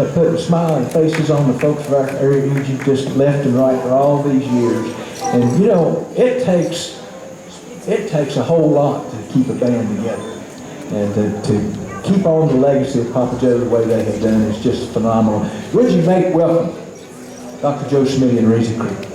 putting smiling faces on the folks of our area you've just left and right for all these years. And you know, it takes a whole lot to keep a band together. And to keep on the legacy of Papa Joe the way they have done is just phenomenal. Would you make welcome Dr. Joe Smiddy and Reedy Creek?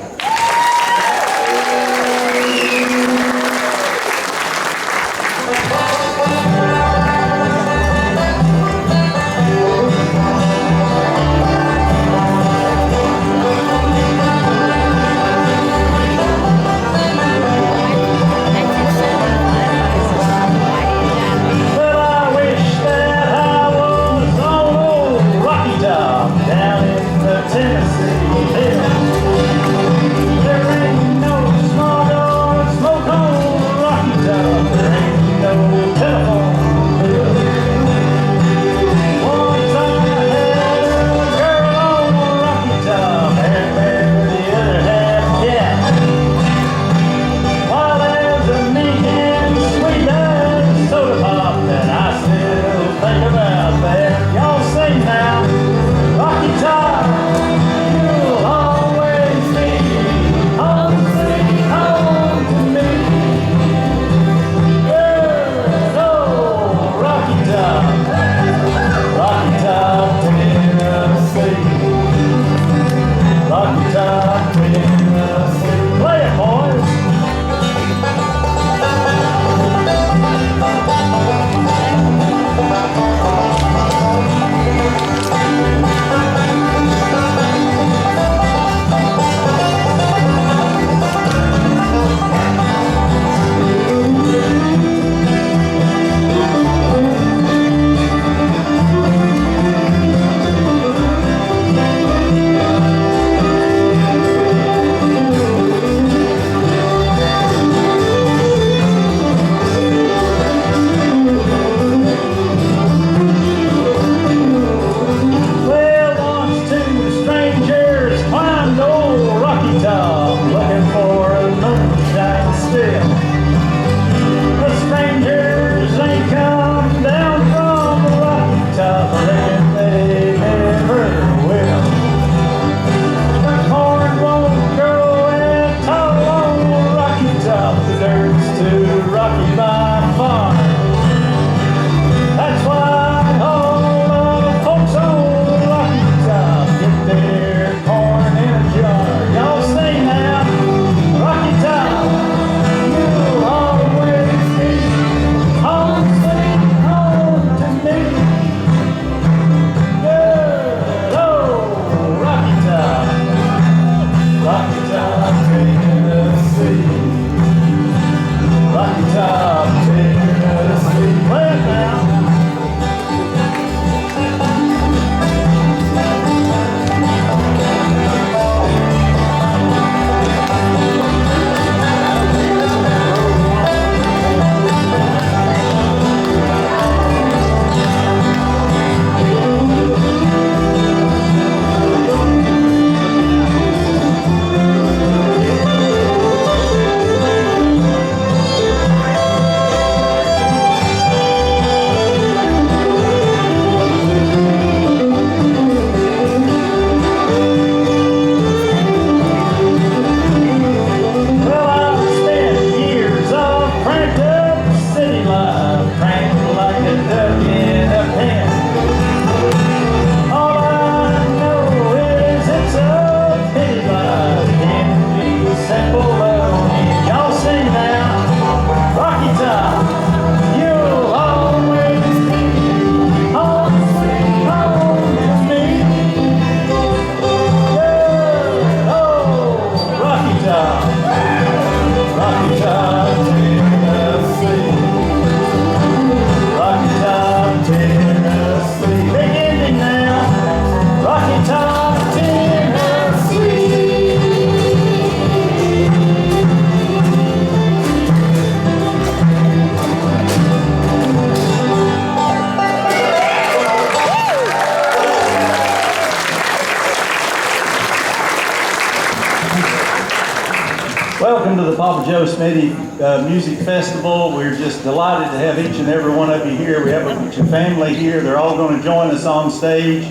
Welcome to the Papa Joe Smiddy Music Festival. We're just delighted to have each and every one of you here. We have a bunch of family here. They're all going to join us on stage.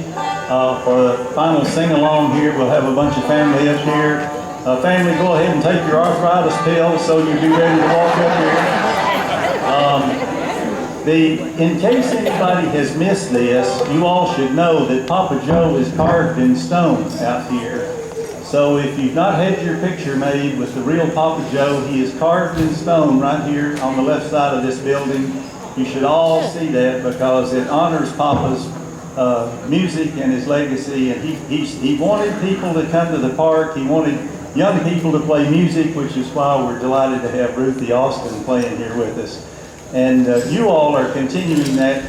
For the final sing-along here, we'll have a bunch of family up here. Family, go ahead and take your arthritis pills so you'll be ready to walk up here. In case anybody has missed this, you all should know that Papa Joe is carved in stone out here. So if you've not had your picture made with the real Papa Joe, he is carved in stone right here on the left side of this building. You should all see that because it honors Papa's music and his legacy. And he wanted people to come to the park. He wanted young people to play music, which is why we're delighted to have Ruthie Austin playing here with us. And you all are continuing that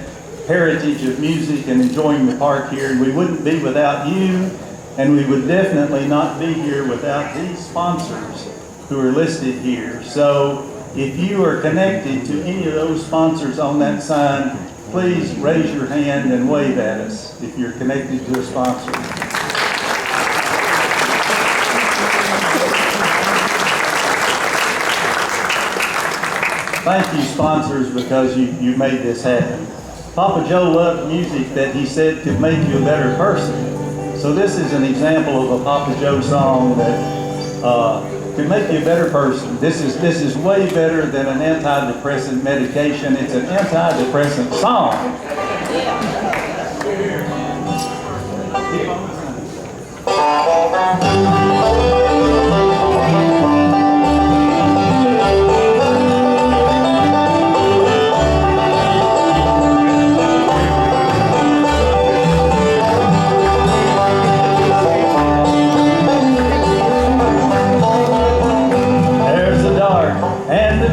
heritage of music and enjoying the park here. And we wouldn't be without you, and we would definitely not be here without these sponsors who are listed here. So if you are connected to any of those sponsors on that sign, please raise your hand and wave at us if you're connected to a sponsor. Thank you, sponsors, because you made this happen. Papa Joe loved music that he said could make you a better person. So this is an example of a Papa Joe song that could make you a better person. This is way better than an antidepressant medication. It's an antidepressant song.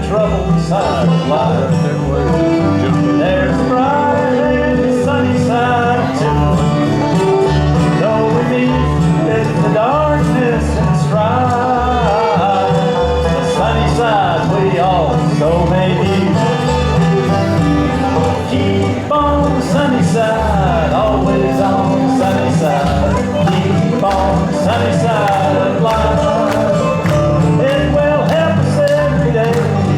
Troubled side of life. There's the bright and the sunny side too. Though we meet with the darkness and strife, the sunny side we also may be. Keep on the sunny side, always on the sunny side. Keep on the sunny side of life. It will help us every day.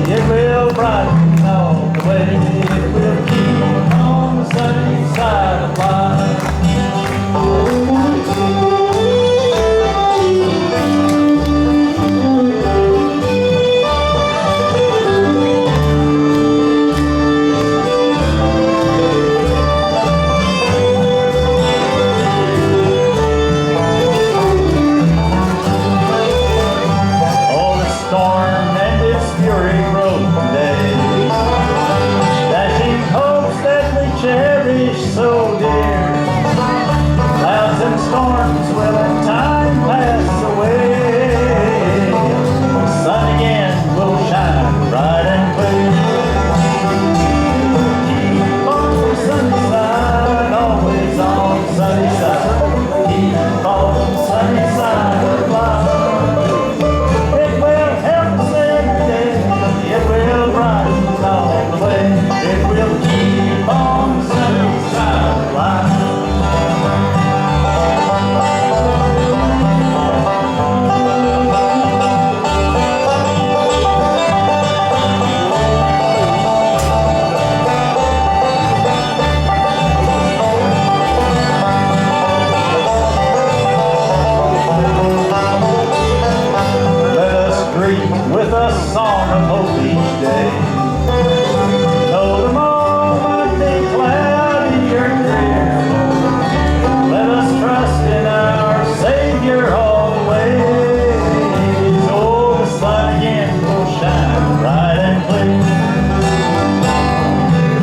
It will brighten all the way. It will keep on the sunny side of life. Oh, the storm and its fury today, dashing hopes that we cherish so dear. Clouds and storms will in time pass away. The sun again will shine bright and clear. Keep on the sunny side, always on the sunny side. Keep on the sunny side of life. It will help us every day. It will brighten all the way. It will keep on the sunny side of life. Let us greet with a song of hope each day. Though the moment be cloudy or clear, let us trust in our Savior always. Oh, the sun again will shine bright and clear.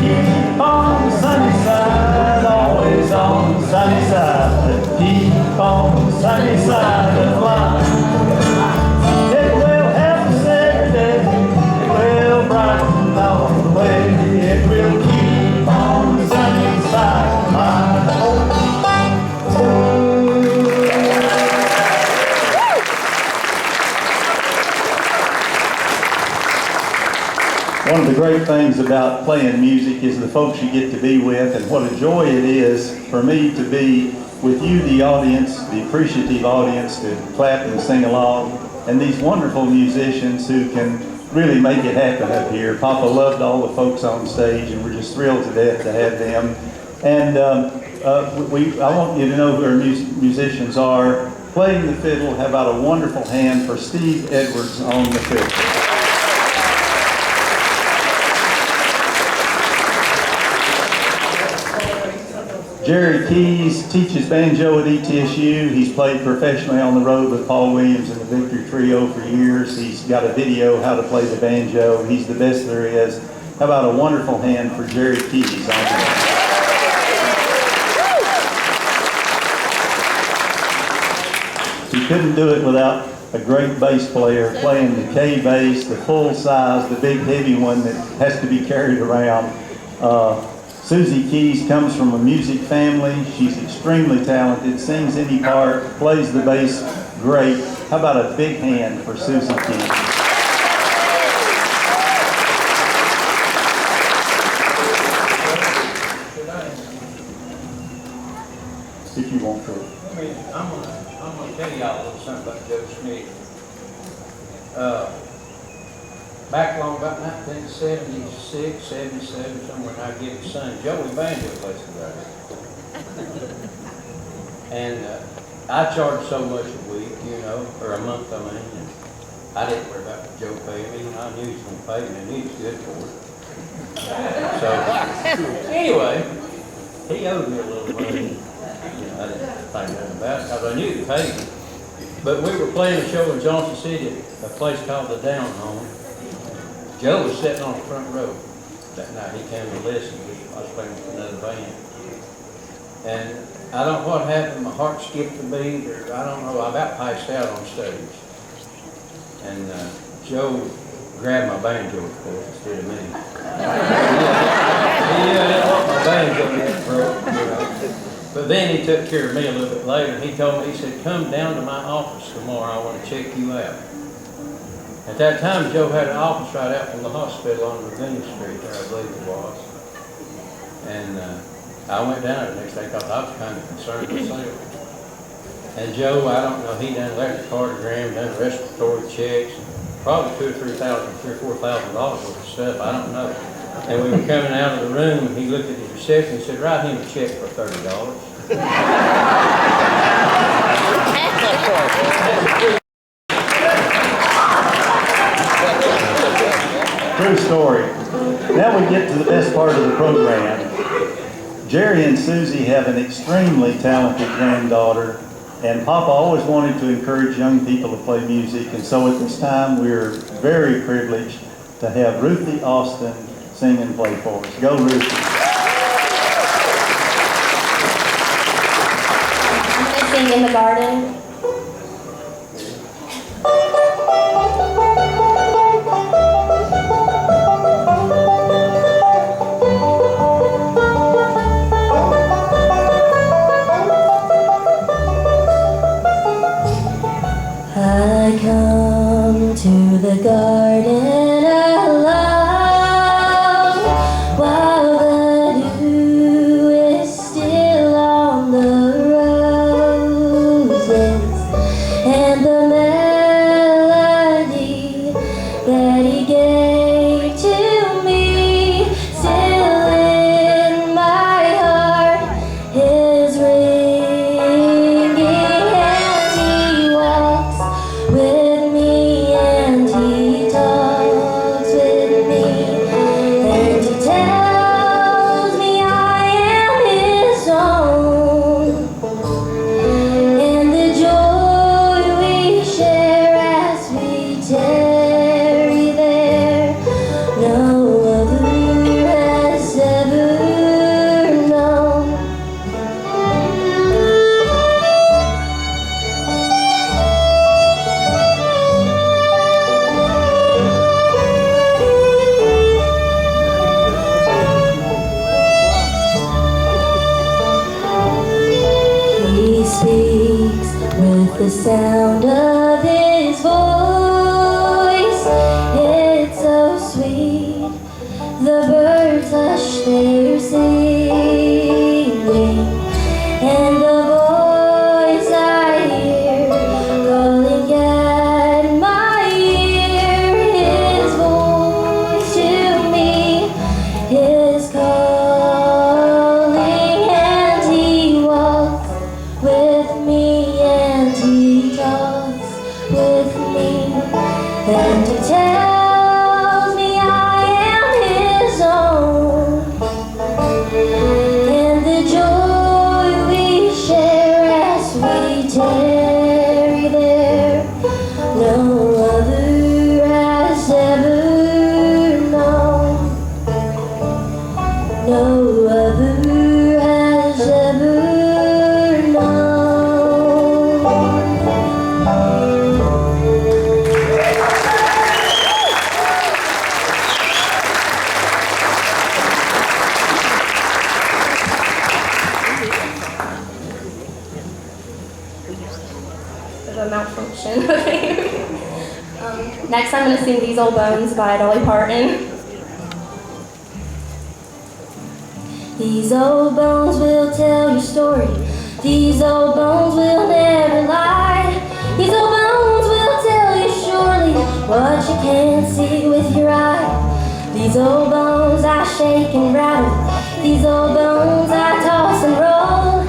Keep on the sunny side, always on the sunny side. Keep on the sunny side of life. It will help us every day. It will brighten all the way. It will keep on the sunny side of life. One of the great things about playing music is the folks you get to be with, and what a joy it is for me to be with you, the audience, the appreciative audience, to clap and sing along, and these wonderful musicians who can really make it happen up here. Papa loved all the folks on stage, and we're just thrilled to death to have them. And I want you to know who our musicians are. Playing the fiddle, how about a wonderful hand for Steve Edwards on the fiddle. Jerry Keys teaches banjo at ETSU. He's played professionally on the road with Paul Williams and the Victory Trio for years. He's got a video how to play the banjo. He's the best there is. How about a wonderful hand for Jerry Keys on the banjo. You couldn't do it without a great bass player playing the K bass, the full size, the big heavy one that has to be carried around. Susie Keys comes from a music family. She's extremely talented, sings any part, plays the bass great. How about a big hand for Susie Keys? If you want to. I'm gonna tell y'all a little something about Joe Smiddy. Back along about 1976, 77, somewhere, and I get his son Joey banjo lessons out here. And I charged so much a week, you know, or a month, I mean, and I didn't worry about Joe paying me. I knew he was gonna pay me, and he was good for it. So, anyway, he owed me a little money. You know, I didn't think nothing about it, because I knew he paid me. But we were playing a show in Johnson City, a place called the Down Home. Joe was sitting on the front row that night. He came to listen. I was playing with another band. And I don't know what happened. My heart skipped a beat, or I don't know. I about passed out on stage. And Joe grabbed my banjo, of course, instead of me. He didn't want my banjo that broke, you know. But then he took care of me a little bit later. He told me, he said, "Come down to my office tomorrow. I want to check you out." At that time, Joe had an office right out from the hospital on Ravenna Street there, I believe it was. And I went down there the next day because I was kind of concerned myself. And Joe, I don't know, he done electrocardiogram, done respiratory checks, probably $2,000 or $4,000 worth of stuff, I don't know. And we were coming out of the room, and he looked at his reception and said, "Write him a check for $30. True story. Now we get to the best part of the program. Jerry and Susie have an extremely talented granddaughter, and Papa always wanted to encourage young people to play music, and so at this time we're very privileged to have Ruthie Austin sing and play for us. Go, Ruthie. I'm going to sing "In the Garden." I come to the garden alone while the dew is still on the roses, and the melody that he gave to me still in my heart is ringing, and he walks with me and he talks with me, and he tells me I am his own, and the joy we share as we tarry there, no other has ever known. He speaks with the sound of his voice. It's so sweet. The birds hush their singing, and the voice I hear calling at my ear, his voice to me is calling, and he of a malfunction. Next I'm going to sing These Old Bones by Dolly Parton. These old bones will tell your story. These old bones will never lie. These old bones will tell you surely what you can't see with your eye. These old bones I shake and rattle. These old bones I toss and roll.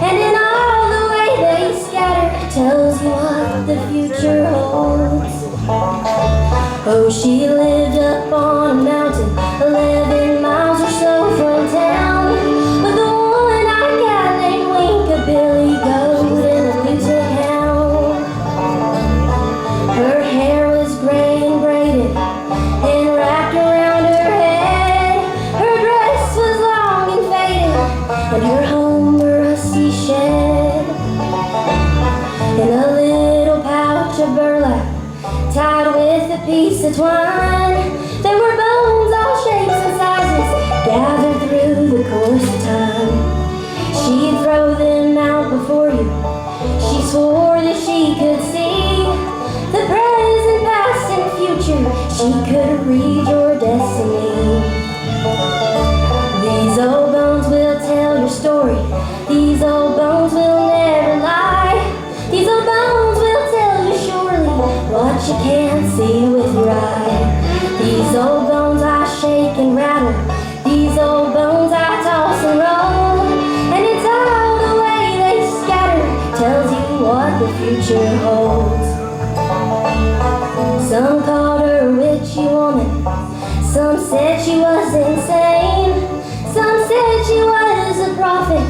And in all the way they scatter tells you what the future holds. Oh, she lived up on a mountain 11 miles or so from town, with the one-eyed cat named Wink, a billy goat and a blue tick hound. Her hair was gray and braided and wrapped around her head. Her dress was long and faded, and her home a rusty shed. In a little pouch of burlap tied with a piece of twine, there were bones all shapes and sizes gathered through the course of time. She'd throw them out before you. She swore that she could see the present, past, and future. She could read your destiny. These old bones will tell your story. These old bones will never lie. These old bones will tell you surely what you can't see with your eye. These old bones I shake and rattle. These old bones I toss and roll. And it's all the way they scatter tells you what the future holds. Some called her a witchy woman. Some said she was insane. Some said she was a prophet.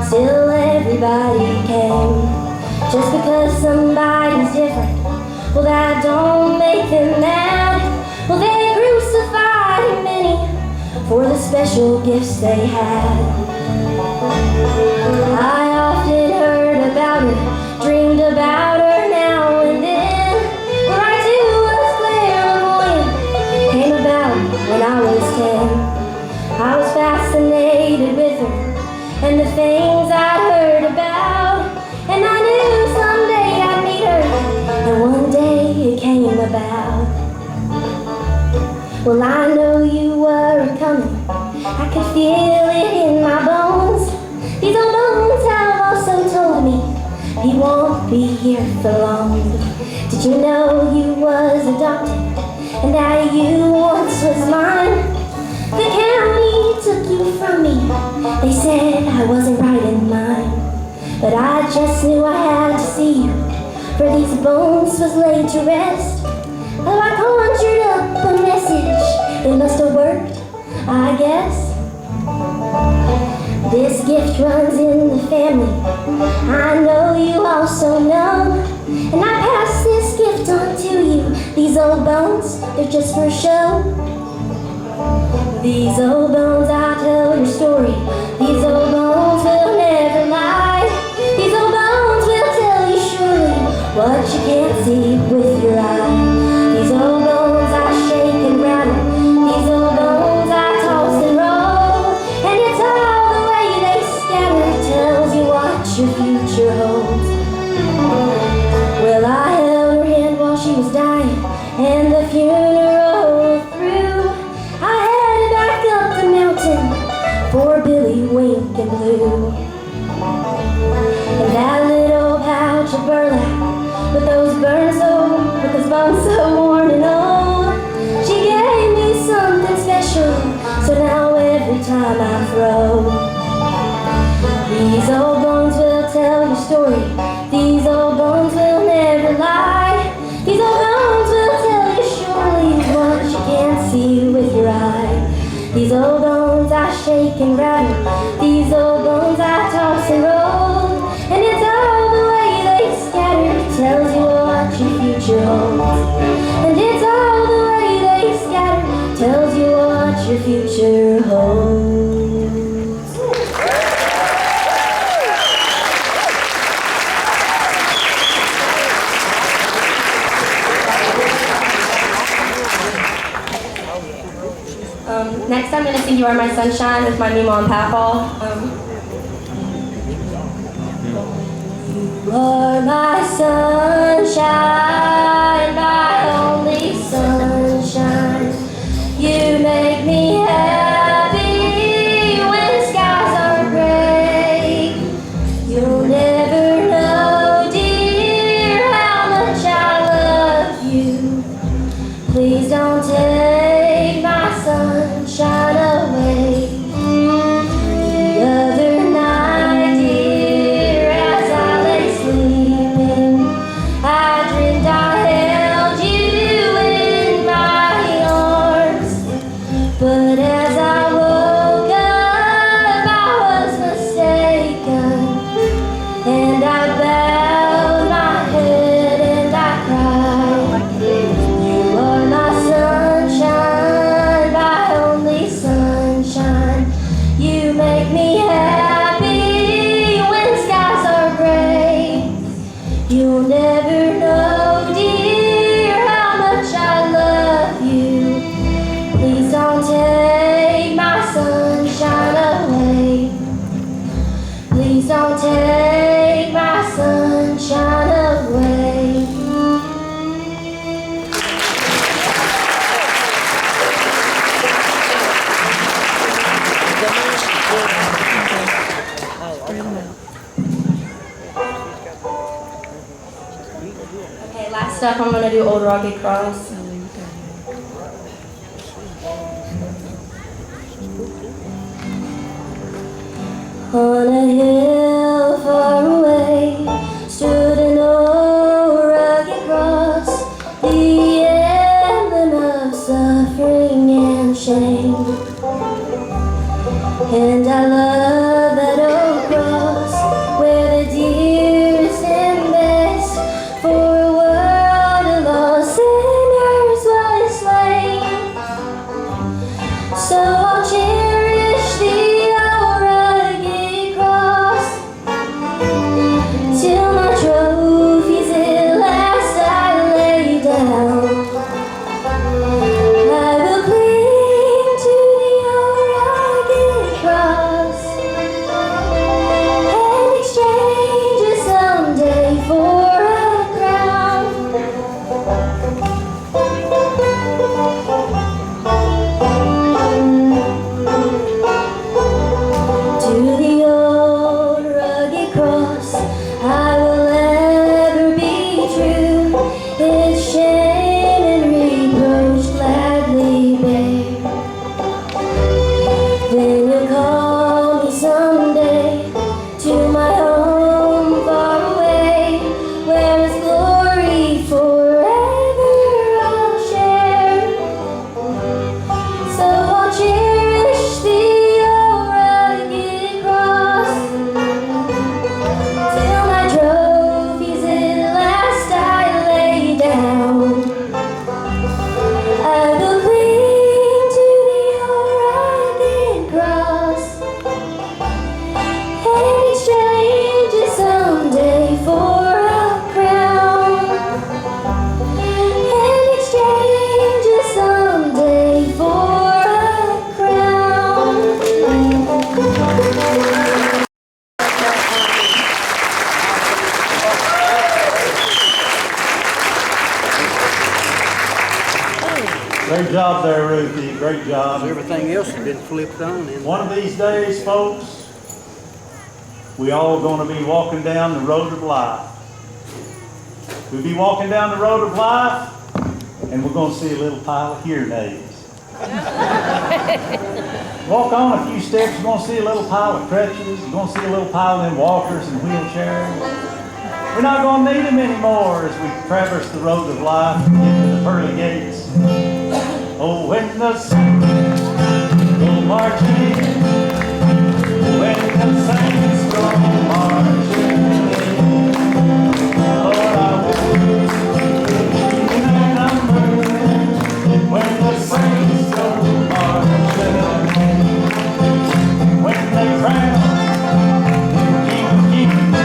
Still everybody came. Just because somebody's different, well, that don't make them mad. Well, they crucified many for the special gifts they had. I often heard about her, dreamed about her now and then. For I too was clairvoyant, came about when I was 10. I was fascinated with her and the things I'd heard about. And I knew someday I'd meet her, and one day it came about. Well, I know you were coming, I could feel it in my bones. These old bones have also told me he won't be here for long. Did you know you was adopted, and that you once was mine? The county took you from me, they said I wasn't right in mind. But I just knew I had to see you, for these bones was laid to rest. Oh, I conjured up a message, it must have worked, I guess. This gift runs in the family, I know you also know. And I pass this gift on to you. These old bones, they're just for show. These old bones, I'll tell your story. These old bones will never lie. These old bones will tell you surely what you can't see with your eye. These old bones I shake and rattle. These old bones I toss and roll. And it's all the way they scatter tells you what your future holds. Well, I held her hand while she was dying, and the funeral through, I headed back up the mountain for Billy, Wink, and Blue. And that little pouch of burlap with those bones so worn and old, she gave me something special, so now every time I throw, these old bones will tell your story. These old bones will never lie. These old bones will tell you surely what you can't see with your eye. These old bones I shake and rattle. These old bones I toss and roll. And it's all the way they scatter tells you what your future holds. And it's all the way they scatter tells you what your future holds. Next I'm going to sing You Are My Sunshine with my Mima and Papa. You are my sunshine, my only sunshine. You make me happy when skies are gray. You'll never know, dear, how much I love you. Please don't take my sunshine away. The other night, dear, as I lay sleeping, I dreamed I held you in my arms. But as I woke up, I was mistaken, and I bowed my head and I cried. You are my sunshine, my only sunshine. You make me happy when skies are gray. You'll never know, dear, how much I love you. Please don't take my sunshine away. Please don't take my sunshine away. Okay, last up I'm gonna do Old Rugged Cross. On a hill far away stood an old rugged cross, the emblem of suffering and shame. And I love that old cross where the dearest and best for a world of lost sinners was slain. So I'll cherish the old rugged cross till my trophies at last I lay down. I will cling to the old rugged cross and exchange it someday for a crown. To the old rugged cross I will ever be true. Its shame and reproach gladly bear. Then you'll call me someday to my home far away, where His glory forever I'll share. So I'll cherish the old rugged cross till my trophies at last I lay down. I will cling to the old rugged cross and exchange it someday for a crown. And exchange it someday for a crown. Great job there, Ruthie. Great job. Everything else has been flipped on. One of these days, folks, we all going to be walking down the road of life. We'll be walking down the road of life, and we're going to see a little pile of hearing aids. Walk on a few steps, you're going to see a little pile of crutches. You're going to see a little pile of them walkers and wheelchairs. We're not going to need them anymore as we traverse the road of life and get to the pearly gates. Oh, when the saints go marching in, when the saints go marching in, Lord, I will be in their number. When the saints go marching in, when they crown King of Kings,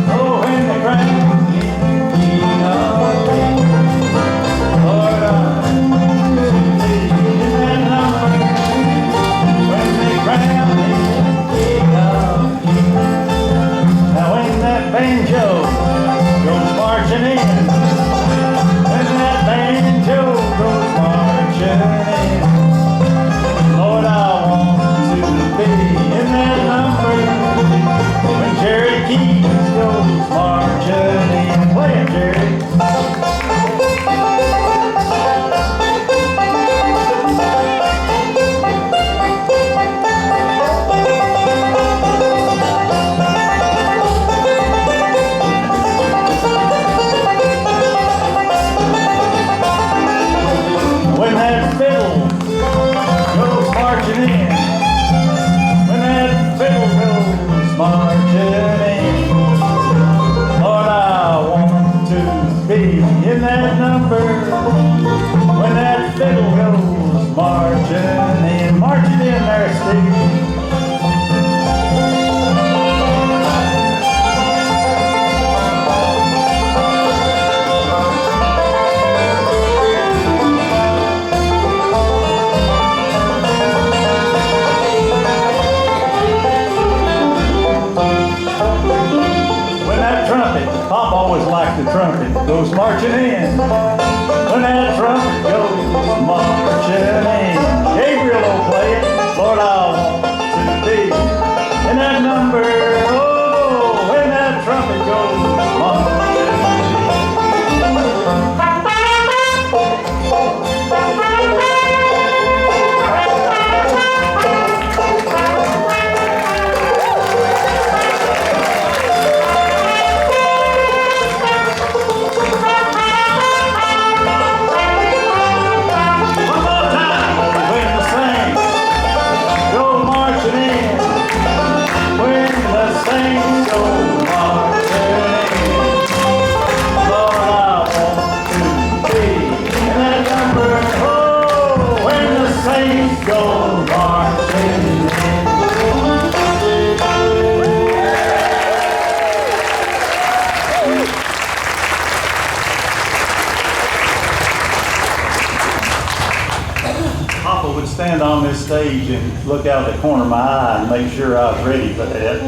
oh, when they crown King of Kings, Lord, I will be in their number. When Pop always liked the trumpet. Goes marching in. When that trumpet goes marching in. Gabriel will play it. Lord, I want to be in that number. Oh, when that trumpet goes marching in. Papa would stand on this stage and look out the corner of my eye and make sure I was ready for that.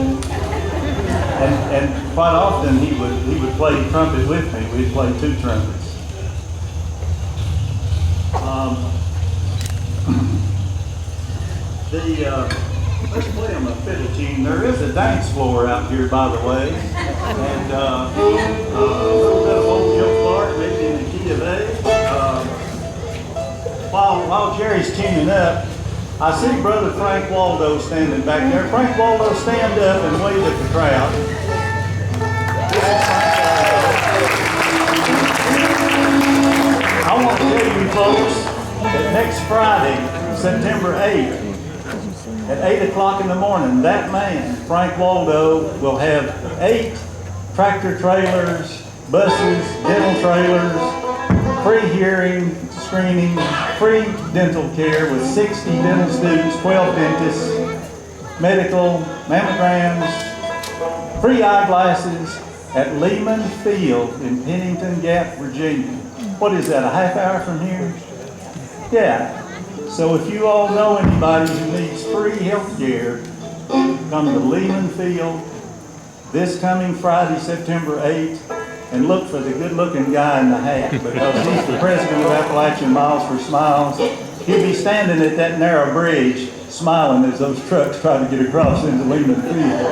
And quite often he would play trumpet with me. We'd play two trumpets. Let's play them a fiddle tune. There is a dance floor out here, by the way, and a little bit of old Joe Clark, maybe in the key of A. While Jerry's tuning up, I see Brother Frank Waldo standing back there. Frank Waldo, stand up and wave at the crowd. I want to tell you folks that next Friday, September 8th, at 8 o'clock in the morning, that man, Frank Waldo, will have 8 tractor trailers, buses, dental trailers, free hearing screening, free dental care with 60 dental students, 12 dentists, medical, mammograms, free eyeglasses at Lehman Field in Pennington Gap, Virginia. What is that, a half hour from here? Yeah. So if you all know anybody who needs free health care, come to Lehman Field this coming Friday, September 8th, and look for the good-looking guy in the hat, because he's the president of Appalachian Miles for Smiles. He'll be standing at that narrow bridge, smiling as those trucks try to get across into Lehman Field.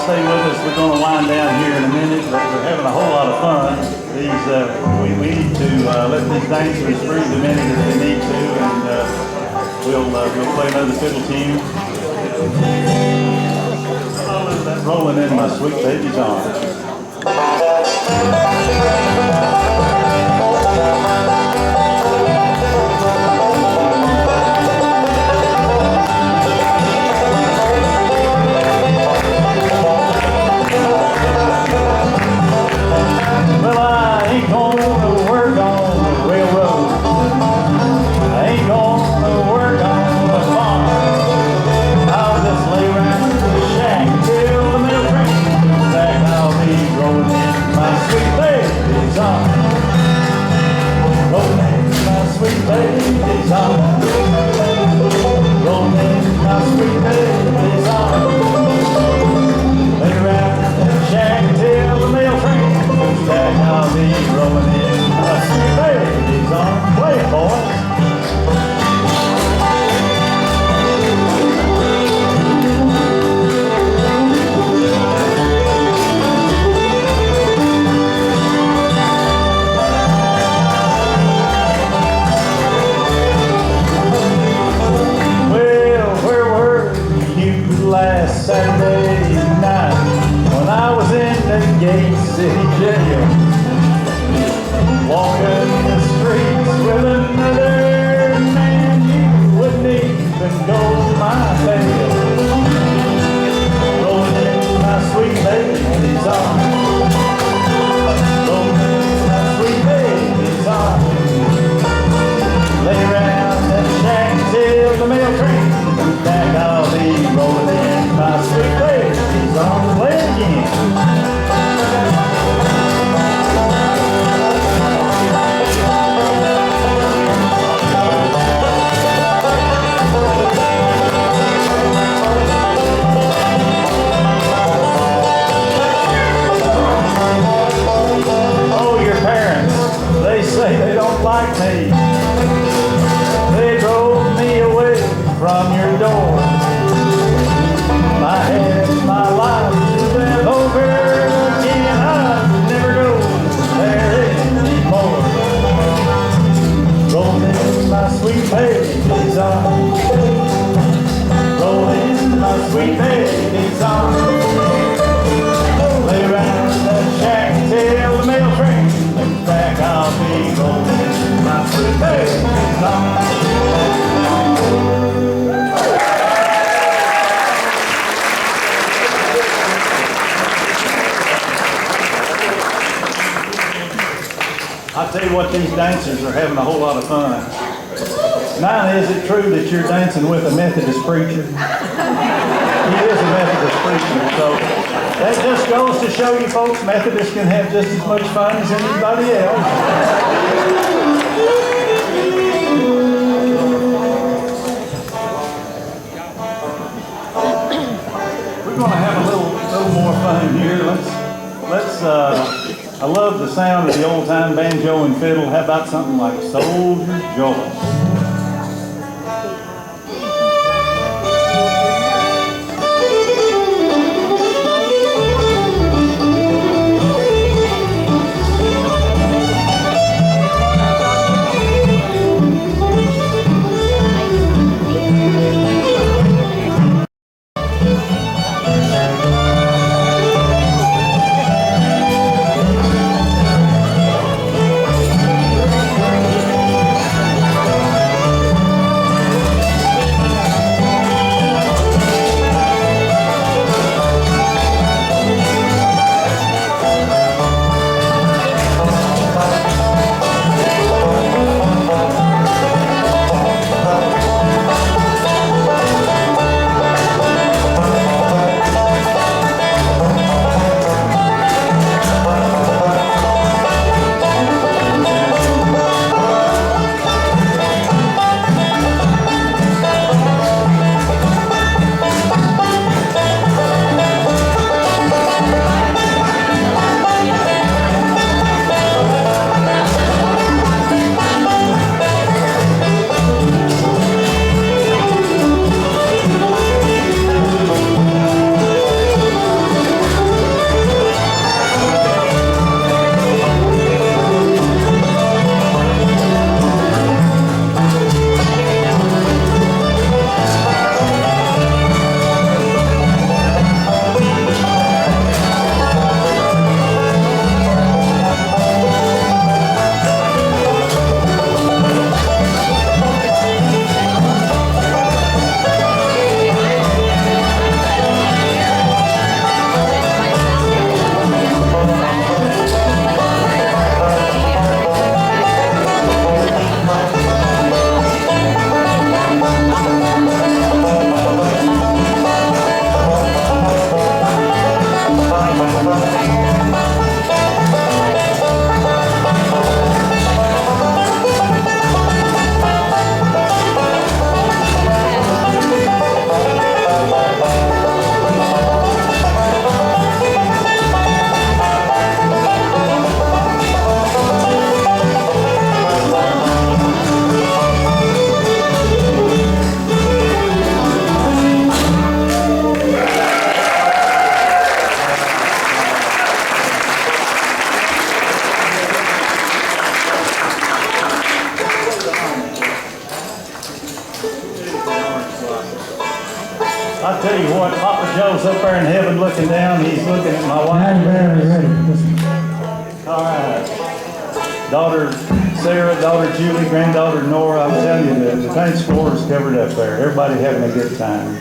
stay with us. We're going to wind down here in a minute, but we're having a whole lot of fun. We need to let these dancers breathe a minute if they need to, and we'll play another fiddle tune. That's rolling in my sweet baby's arms. Well, I ain't gonna work on the railroad. I ain't gonna work on the farm. I'll just lay around the shack till the middle train comes back. I'll be rolling in my sweet baby's arms. Rolling in my sweet baby's arms. Rolling in my sweet baby's arms. Lay around the shack till the mail train comes back. I'll be rolling in my sweet baby's arms. Play it, boys. Last Saturday night when I was in the Gate City jail, walking the streets with another man, you wouldn't even go my bail. Rolling in my sweet baby's arms. Rolling in my sweet baby's arms. Lay around that shack till the mail train comes back. I'll be rolling in my sweet baby's arms. Play again. Oh, your parents, they say they don't like me. They drove me away from your door. I had my life to live over again. I never go there anymore. Rolling in my sweet baby's arms. Rolling in my sweet baby's arms. Lay around that shack till the mail train comes back. I'll be rolling in my sweet baby's arms. I tell you what, these dancers are having a whole lot of fun. Nina, is it true that you're dancing with a Methodist preacher? He is a Methodist preacher, so that just goes to show you folks, Methodists can have just as much fun as anybody else. We're going to have a little more fun here. I love the sound of the old-time banjo and fiddle. How about something like Soldier Joy? I tell you what, Papa Joe's up there in heaven looking down. He's looking at my Now wife. you're very ready. Listen. All right. Daughter Sarah, daughter Julie, granddaughter Nora. I'm telling you, the dance floor is covered up there. Everybody having a good time.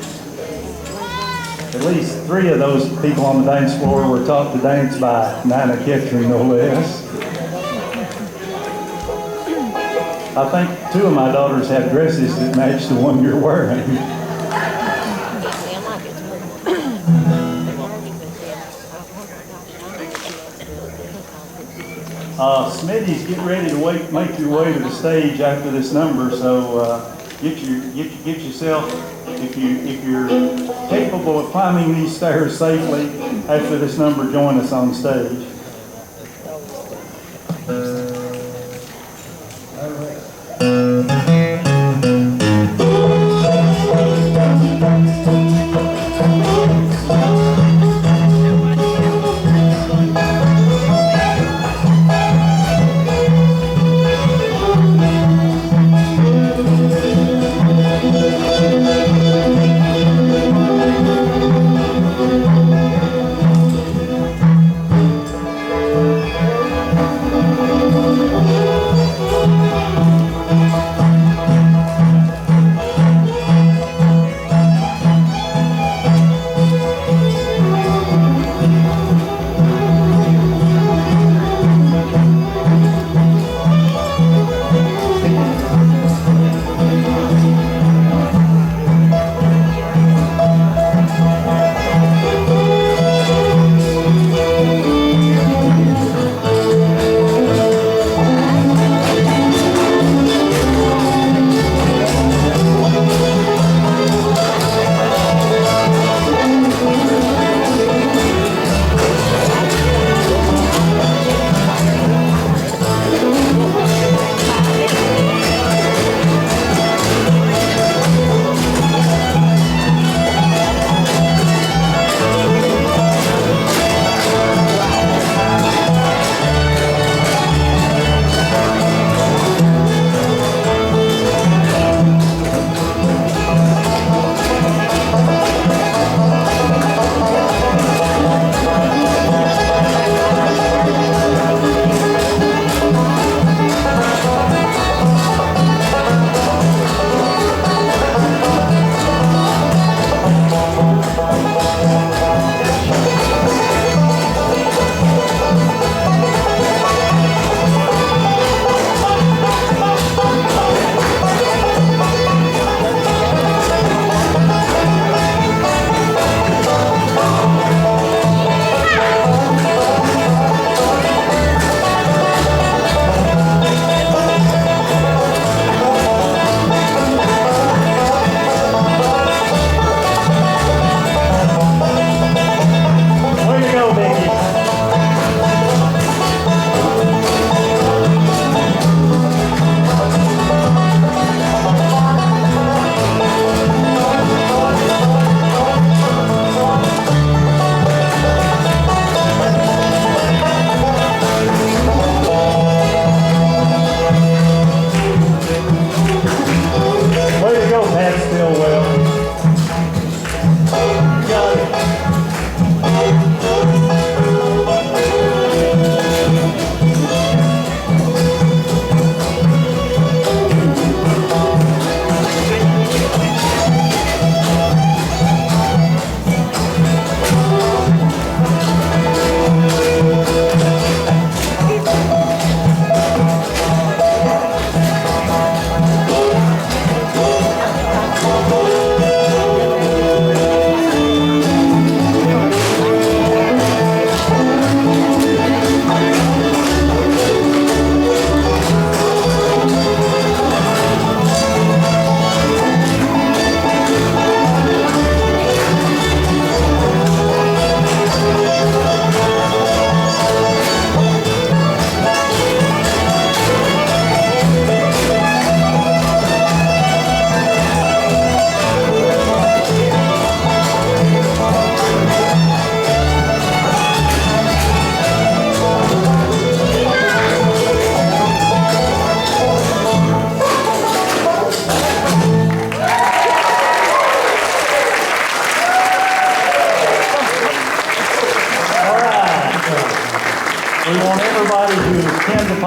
At least 3 of those people on the dance floor were taught to dance by Nana Ketchering, no less. I think 2 of my daughters have dresses that match the one you're wearing. Smiddy's getting ready to make your way to the stage after this number, so get yourself, if you're capable of climbing these stairs safely after this number, join us on stage.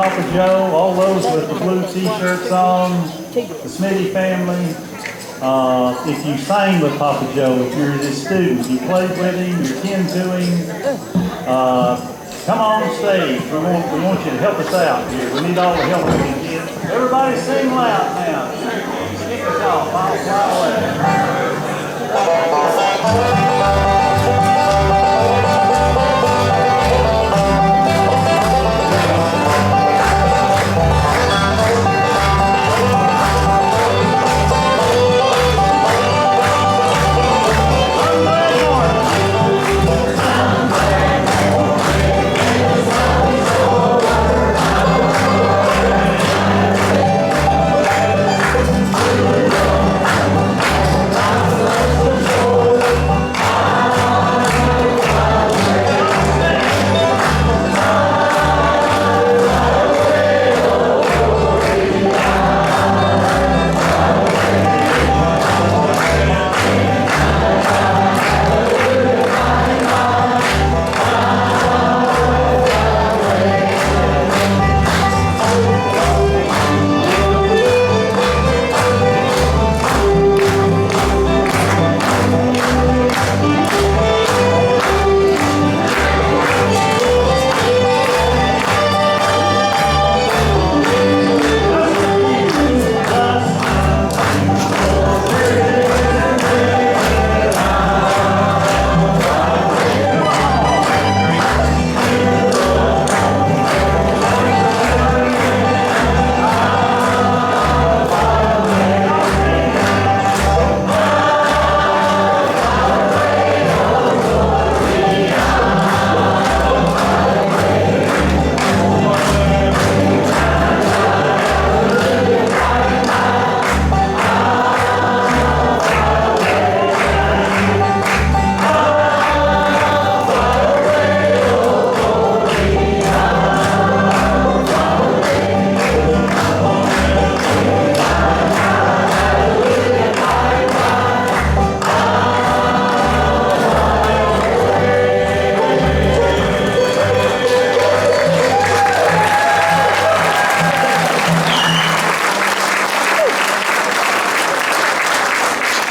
Papa Joe, all those with the blue t-shirts on, the Smiddy family. If you sang with Papa Joe, if you're his student, you played with him, you're kin to him, come on stage. We want you to help us out here. We need all the help we can get. Everybody sing loud now. Kick us off. I'll fly away.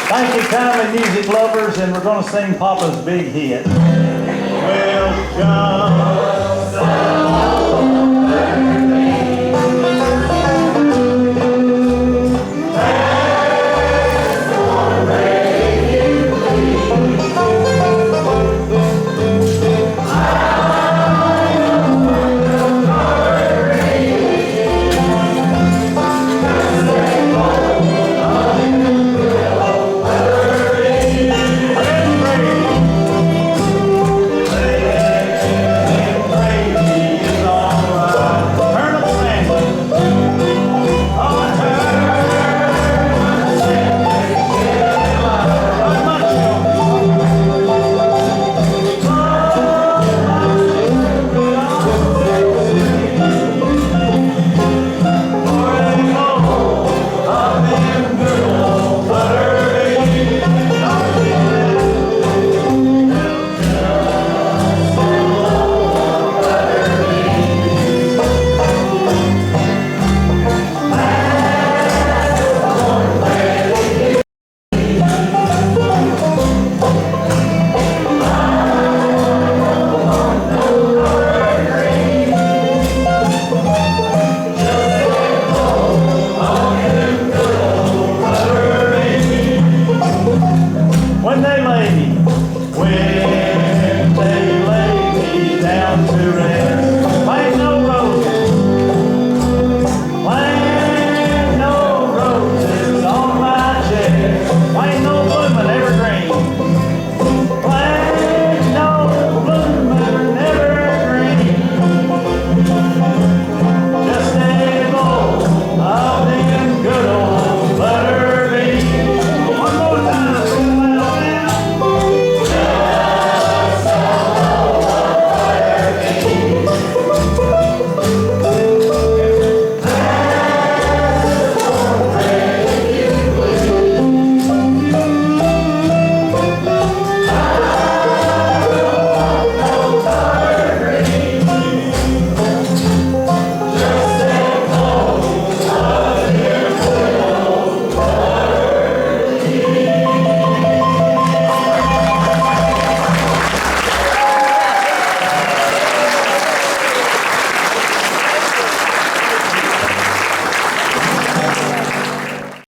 Thank you, kindly music lovers, and we're going to sing Papa's big hit. Welcome.